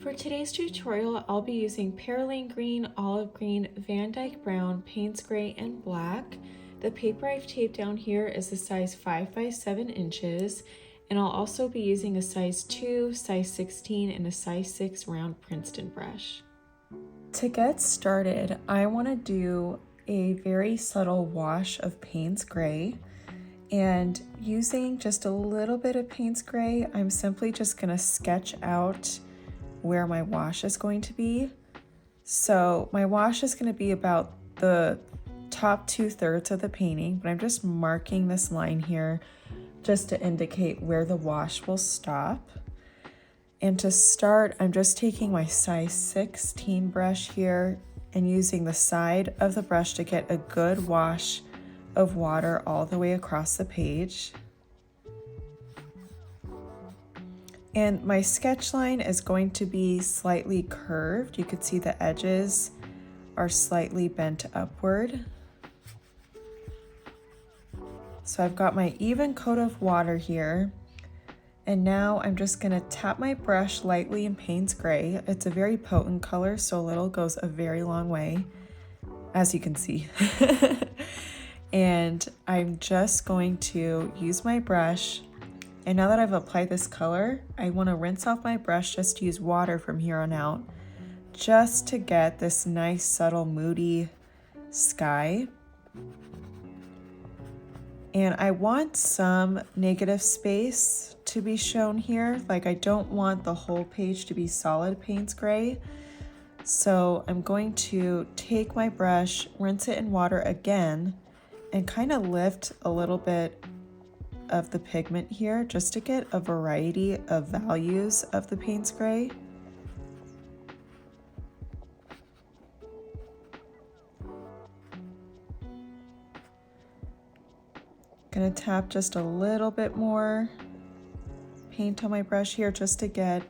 For today's tutorial, I'll be using Perylene Green, Olive Green, VanDyke Brown, Payne's Gray, and Black. The paper I've taped down here is a size 5 by 7 inches, and I'll also be using a size 2, size 16, and a size 6 round Princeton brush. To get started, I want to do a very subtle wash of Payne's Gray. And using just a little bit of Payne's Gray, I'm simply just going to sketch out where my wash is going to be. So my wash is going to be about the top 2/3 of the painting, but I'm just marking this line here just to indicate where the wash will stop. And to start, I'm just taking my size 16 brush here and using the side of the brush to get a good wash of water all the way across the page. And my sketch line is going to be slightly curved. You could see the edges are slightly bent upward. So I've got my even coat of water here. And now I'm just gonna tap my brush lightly in Payne's Gray. It's a very potent color, so a little goes a very long way, as you can see. And I'm just going to use my brush. And now that I've applied this color, I want to rinse off my brush just to use water from here on out, just to get this nice, subtle, moody sky. And I want some negative space to be shown here. Like, I don't want the whole page to be solid Payne's Gray. So I'm going to take my brush, rinse it in water again, and kind of lift a little bit of the pigment here just to get a variety of values of the Payne's Gray. Gonna tap just a little bit more paint on my brush here just to get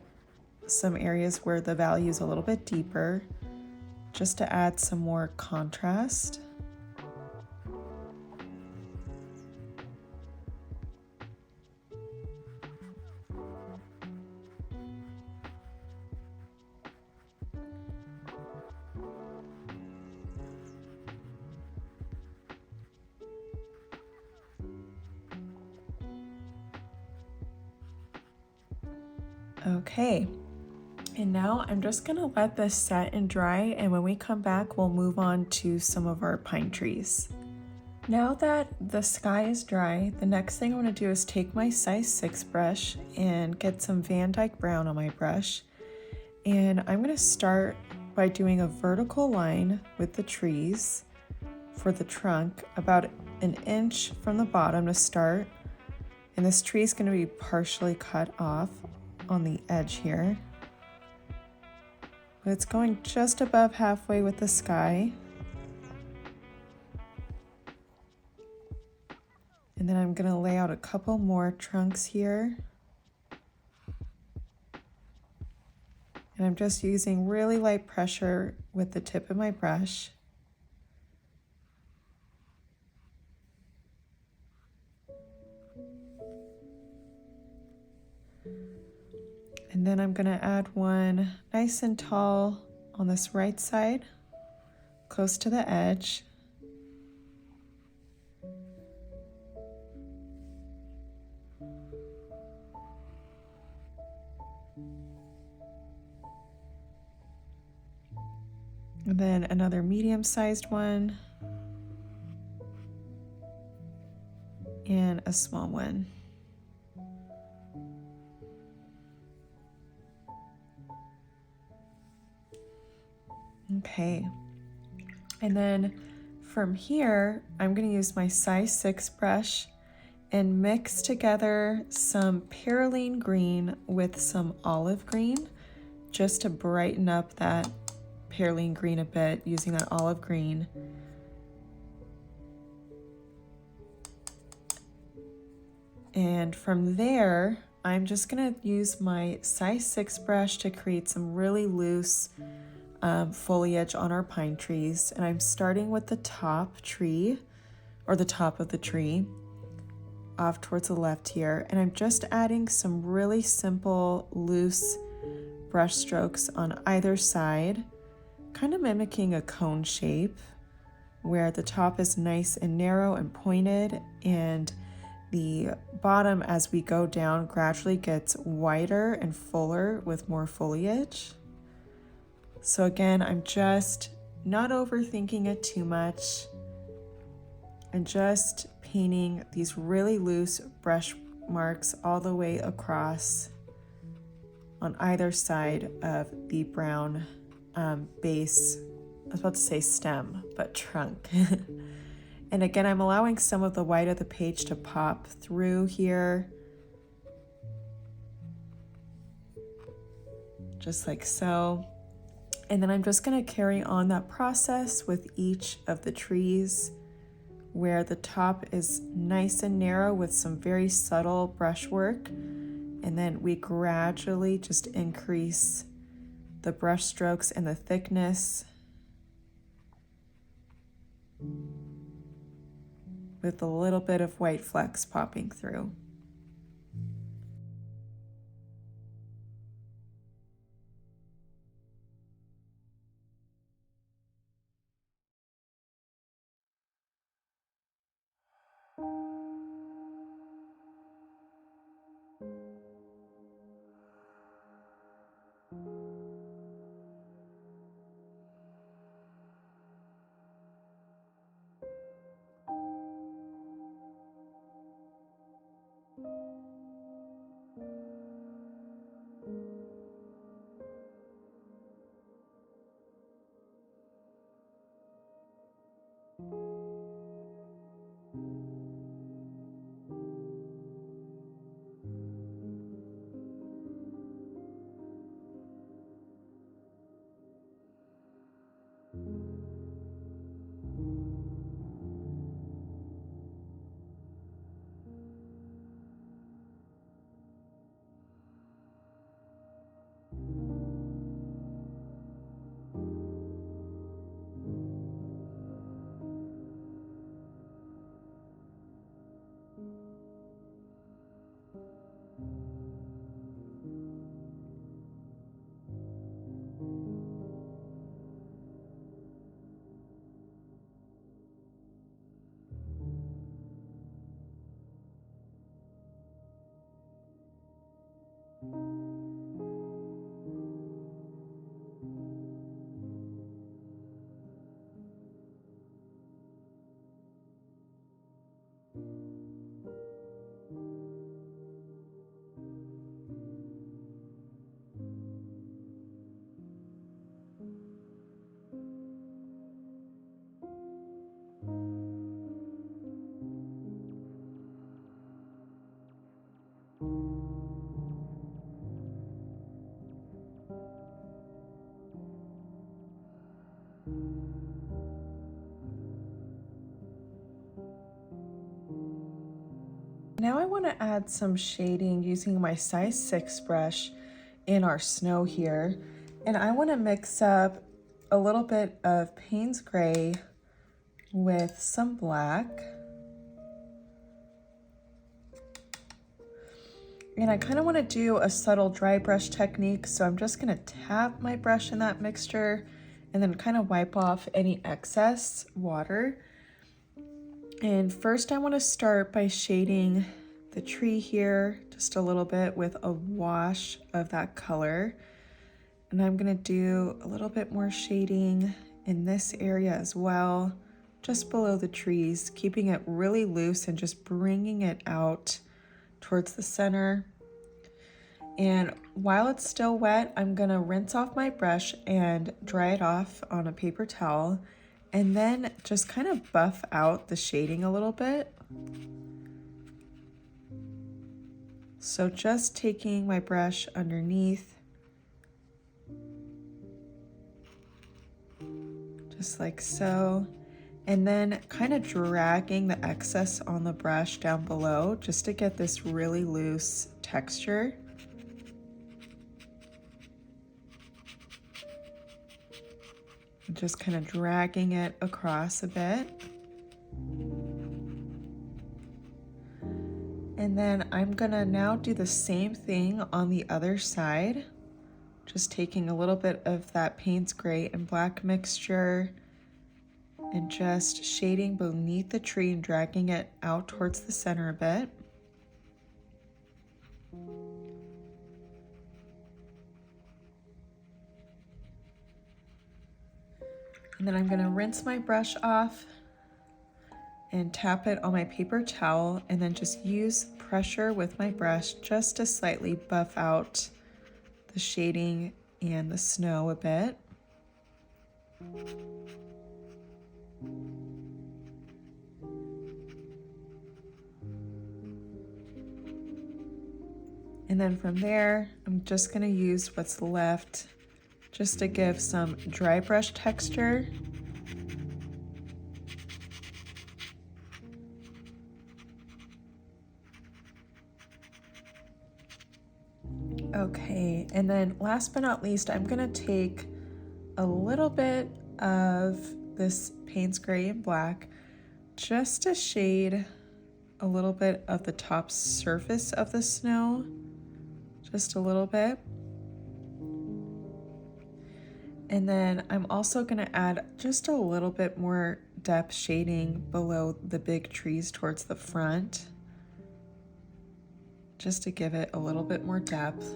some areas where the value is a little bit deeper, just to add some more contrast. Okay, and now I'm just gonna let this set and dry, and when we come back, we'll move on to some of our pine trees. Now that the sky is dry, the next thing I wanna do is take my size 6 brush and get some VanDyke Brown on my brush. And I'm gonna start by doing a vertical line with the trees for the trunk, about an inch from the bottom to start. And this tree is gonna be partially cut off on the edge here, but it's going just above halfway with the sky. And then I'm gonna lay out a couple more trunks here. And I'm just using really light pressure with the tip of my brush. And then I'm gonna add one nice and tall on this right side, close to the edge. And then another medium-sized one. And a small one. Okay, and then from here, I'm going to use my size 6 brush and mix together some Perylene Green with some Olive Green, just to brighten up that Perylene Green a bit using that Olive Green. And from there, I'm just going to use my size 6 brush to create some really loose foliage on our pine trees. And I'm starting with the top tree, or the top of the tree, off towards the left here. And I'm just adding some really simple, loose brush strokes on either side, kind of mimicking a cone shape where the top is nice and narrow and pointed, and the bottom as we go down gradually gets wider and fuller with more foliage. So again, I'm just not overthinking it too much and just painting these really loose brush marks all the way across on either side of the brown base. I was about to say stem, but trunk. And again, I'm allowing some of the white of the page to pop through here, just like so. And then I'm just gonna carry on that process with each of the trees, where the top is nice and narrow with some very subtle brushwork. And then we gradually just increase the brush strokes and the thickness with a little bit of white flecks popping through. Now I want to add some shading using my size 6 brush in our snow here. And I want to mix up a little bit of Payne's gray with some black. And I kind of want to do a subtle dry brush technique. So I'm just going to tap my brush in that mixture and then kind of wipe off any excess water. And first I want to start by shading the tree here just a little bit with a wash of that color. And I'm going to do a little bit more shading in this area as well, just below the trees, keeping it really loose and just bringing it out towards the center. And while it's still wet, I'm going to rinse off my brush and dry it off on a paper towel, and then just kind of buff out the shading a little bit. So just taking my brush underneath, just like so, and then kind of dragging the excess on the brush down below just to get this really loose texture. Just kind of dragging it across a bit. And then I'm gonna now do the same thing on the other side, just taking a little bit of that Payne's gray and black mixture and just shading beneath the tree and dragging it out towards the center a bit. And then I'm gonna rinse my brush off and tap it on my paper towel, and then just use pressure with my brush just to slightly buff out the shading and the snow a bit. And then from there, I'm just gonna use what's left just to give some dry brush texture. Okay, and then last but not least, I'm gonna take a little bit of this Payne's gray and black just to shade a little bit of the top surface of the snow, just a little bit. And then I'm also gonna add just a little bit more depth shading below the big trees towards the front, just to give it a little bit more depth.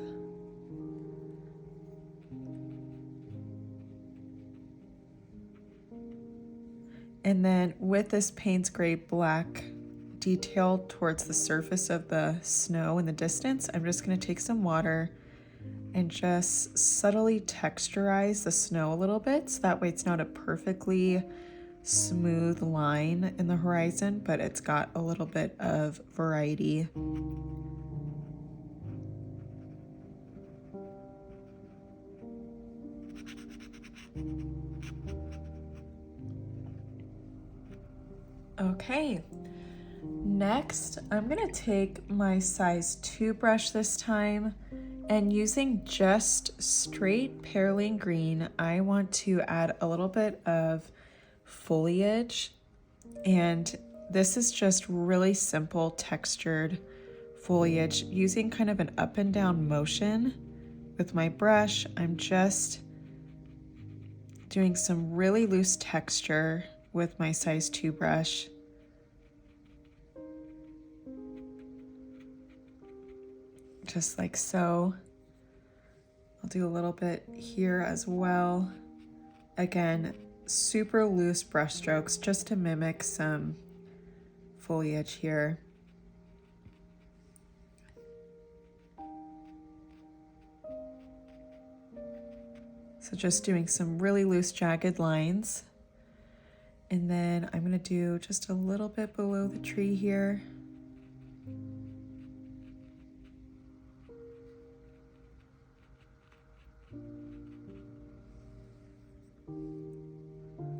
And then with this Payne's gray black detail towards the surface of the snow in the distance, I'm just gonna take some water and just subtly texturize the snow a little bit, so that way it's not a perfectly smooth line in the horizon, but it's got a little bit of variety. Okay, next I'm gonna take my size 2 brush this time, and using just straight Perylene Green, I want to add a little bit of foliage, and this is just really simple textured foliage using kind of an up and down motion with my brush. I'm just doing some really loose texture with my size 2 brush. Just like so. I'll do a little bit here as well. Again, super loose brush strokes just to mimic some foliage here. So just doing some really loose jagged lines. And then I'm gonna do just a little bit below the tree here.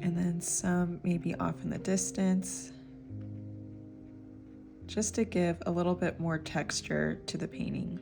And then some maybe off in the distance, just to give a little bit more texture to the painting.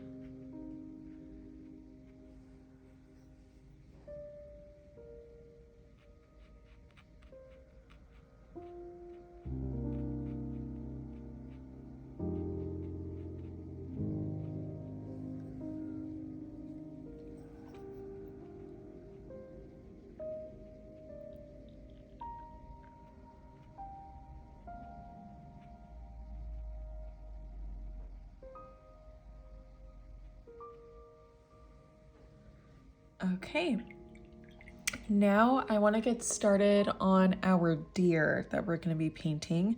Okay, now I want to get started on our deer that we're going to be painting,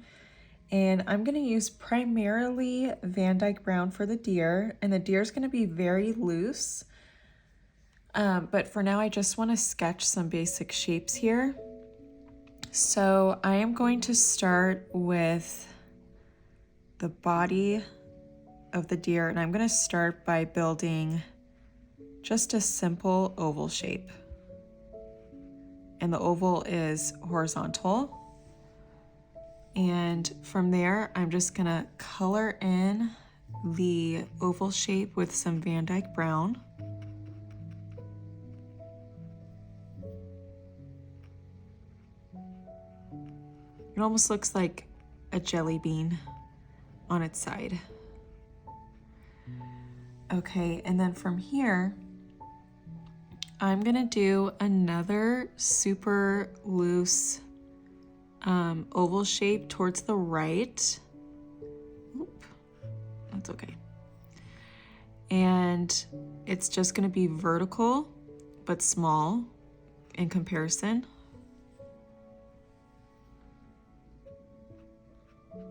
and I'm going to use primarily VanDyke Brown for the deer, and the deer is going to be very loose, but for now I just want to sketch some basic shapes here. So I am going to start with the body of the deer, and I'm going to start by building just a simple oval shape. And the oval is horizontal. And from there, I'm just gonna color in the oval shape with some VanDyke Brown. It almost looks like a jelly bean on its side. Okay, and then from here, I'm gonna do another super loose oval shape towards the right. Oop, that's okay. And it's just gonna be vertical, but small in comparison.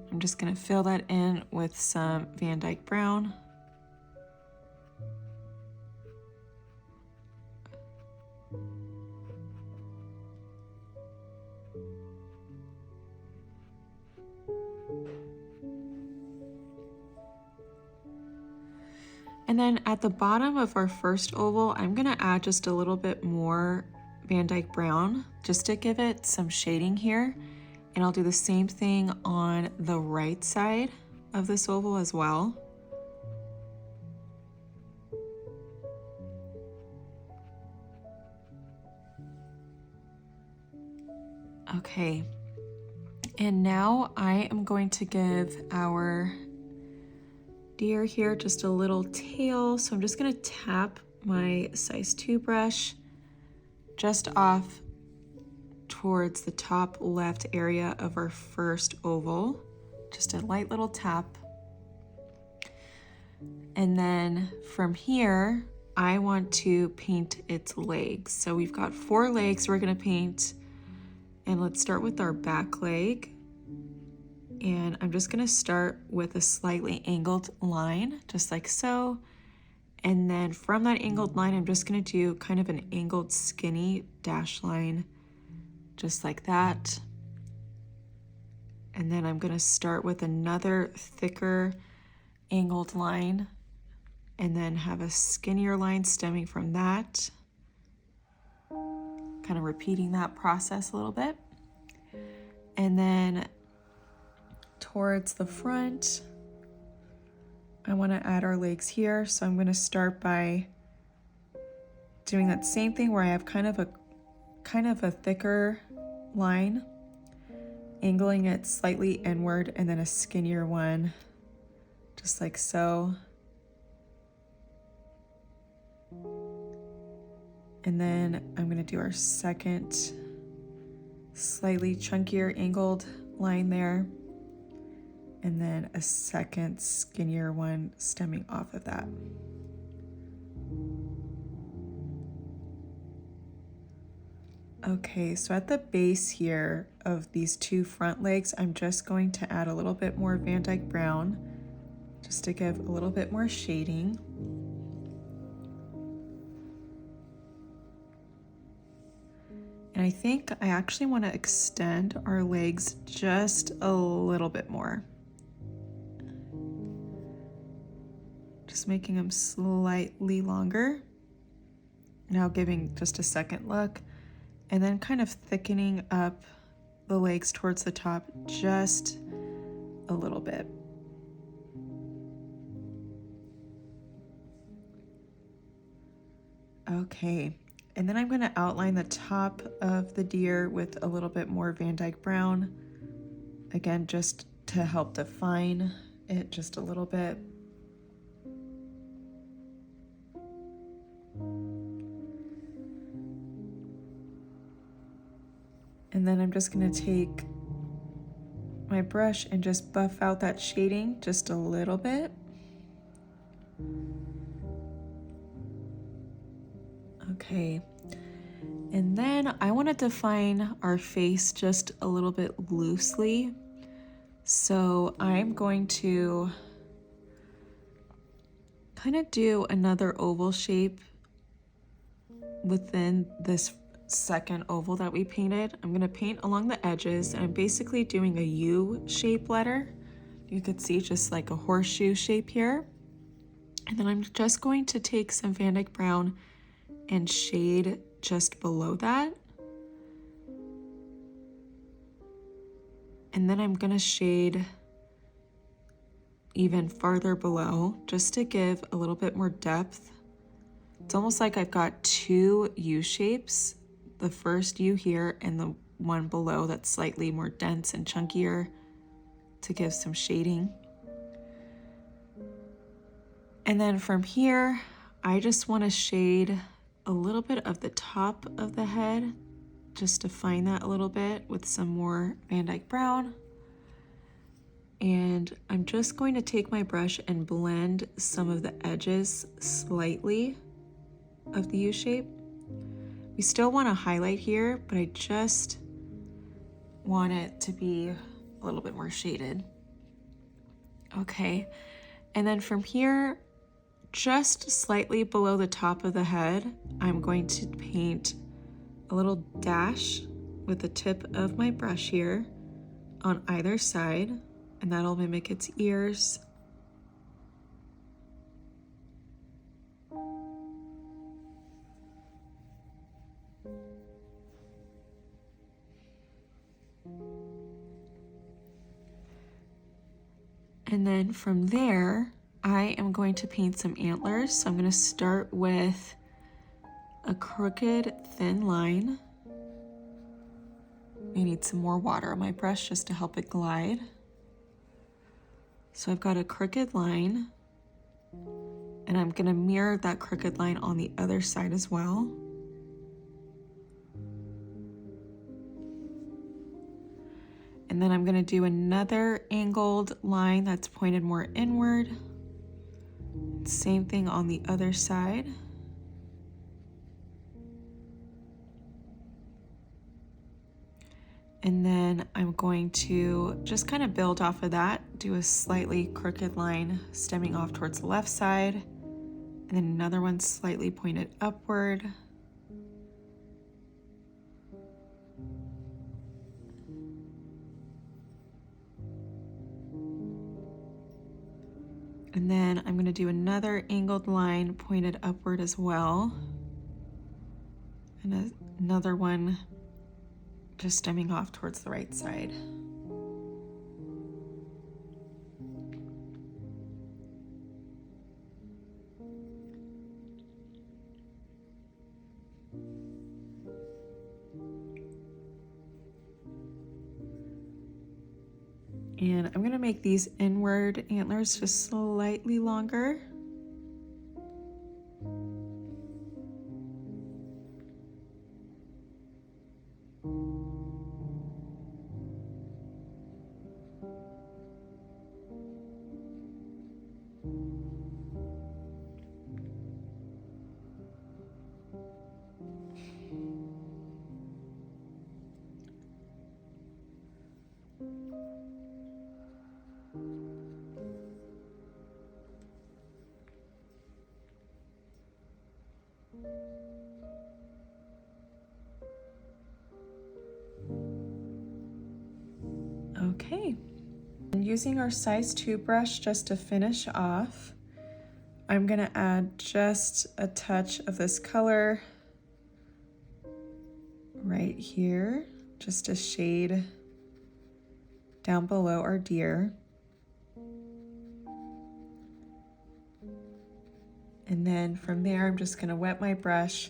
I'm just gonna fill that in with some VanDyke Brown. And then at the bottom of our first oval, I'm gonna add just a little bit more VanDyke Brown just to give it some shading here. And I'll do the same thing on the right side of this oval as well. Okay, and now I am going to give our deer here just a little tail. So I'm just gonna tap my size 2 brush just off towards the top left area of our first oval. Just a light little tap. And then from here, I want to paint its legs. So we've got 4 legs we're gonna paint. And let's start with our back leg. And I'm just gonna start with a slightly angled line, just like so. And then from that angled line, I'm just gonna do kind of an angled skinny dash line, just like that. And then I'm gonna start with another thicker angled line and then have a skinnier line stemming from that. Kind of repeating that process a little bit. And then towards the front, I want to add our legs here. So I'm going to start by doing that same thing where I have kind of a thicker line, angling it slightly inward, and then a skinnier one, just like so. And then I'm going to do our second slightly chunkier angled line there, and then a second skinnier one stemming off of that. Okay, so at the base here of these 2 front legs, I'm just going to add a little bit more VanDyke Brown just to give a little bit more shading. And I think I actually want to extend our legs just a little bit more. Just making them slightly longer. Now giving just a second look, and then kind of thickening up the legs towards the top just a little bit. Okay. And then I'm going to outline the top of the deer with a little bit more VanDyke Brown. Again, just to help define it just a little bit. And then I'm just going to take my brush and just buff out that shading just a little bit. Okay, and then I want to define our face just a little bit loosely. So I'm going to kind of do another oval shape within this second oval that we painted. I'm going to paint along the edges, and I'm basically doing a U shape letter. You could see just like a horseshoe shape here. And then I'm just going to take some VanDyke Brown and shade just below that. And then I'm gonna shade even farther below just to give a little bit more depth. It's almost like I've got 2 U shapes, the first U here and the one below that's slightly more dense and chunkier to give some shading. And then from here, I just want to shade a little bit of the top of the head, just define that a little bit with some more VanDyke Brown. And I'm just going to take my brush and blend some of the edges slightly of the U shape. We still want to highlight here, but I just want it to be a little bit more shaded. Okay, and then from here, just slightly below the top of the head, I'm going to paint a little dash with the tip of my brush here on either side, and that'll mimic its ears. And then from there, I am going to paint some antlers. So I'm going to start with a crooked thin line. I need some more water on my brush just to help it glide. So I've got a crooked line, and I'm going to mirror that crooked line on the other side as well. And then I'm going to do another angled line that's pointed more inward. Same thing on the other side. And then I'm going to just kind of build off of that, do a slightly crooked line stemming off towards the left side, and then another one slightly pointed upward. And then I'm going to do another angled line pointed upward as well. And another one just stemming off towards the right side. And I'm going to make these inward antlers just slightly longer. Okay, and using our size 2 brush just to finish off, I'm going to add just a touch of this color right here, just a shade down below our deer. And then from there, I'm just going to wet my brush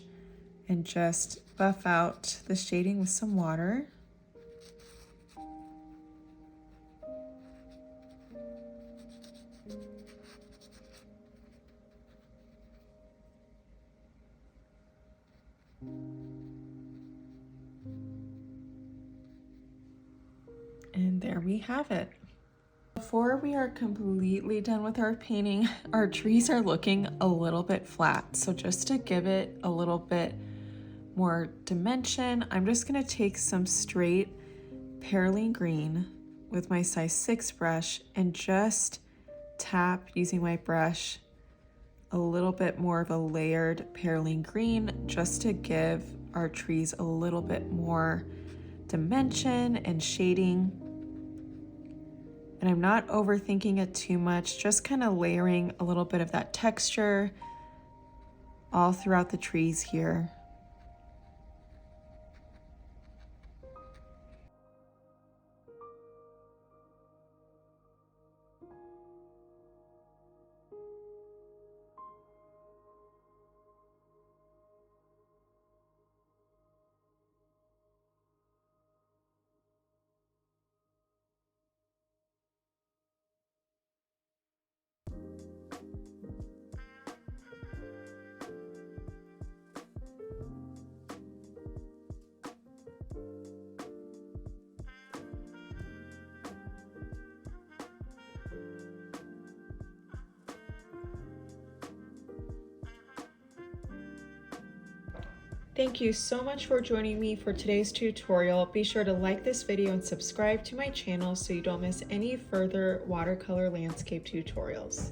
and just buff out the shading with some water. And there we have it. Before we are completely done with our painting, our trees are looking a little bit flat. So just to give it a little bit more dimension, I'm just going to take some straight Perylene Green with my size 6 brush and just tap using my brush a little bit more of a layered Perylene Green just to give our trees a little bit more dimension and shading. And I'm not overthinking it too much, just kind of layering a little bit of that texture all throughout the trees here. Thank you so much for joining me for today's tutorial. Be sure to like this video and subscribe to my channel so you don't miss any further watercolor landscape tutorials.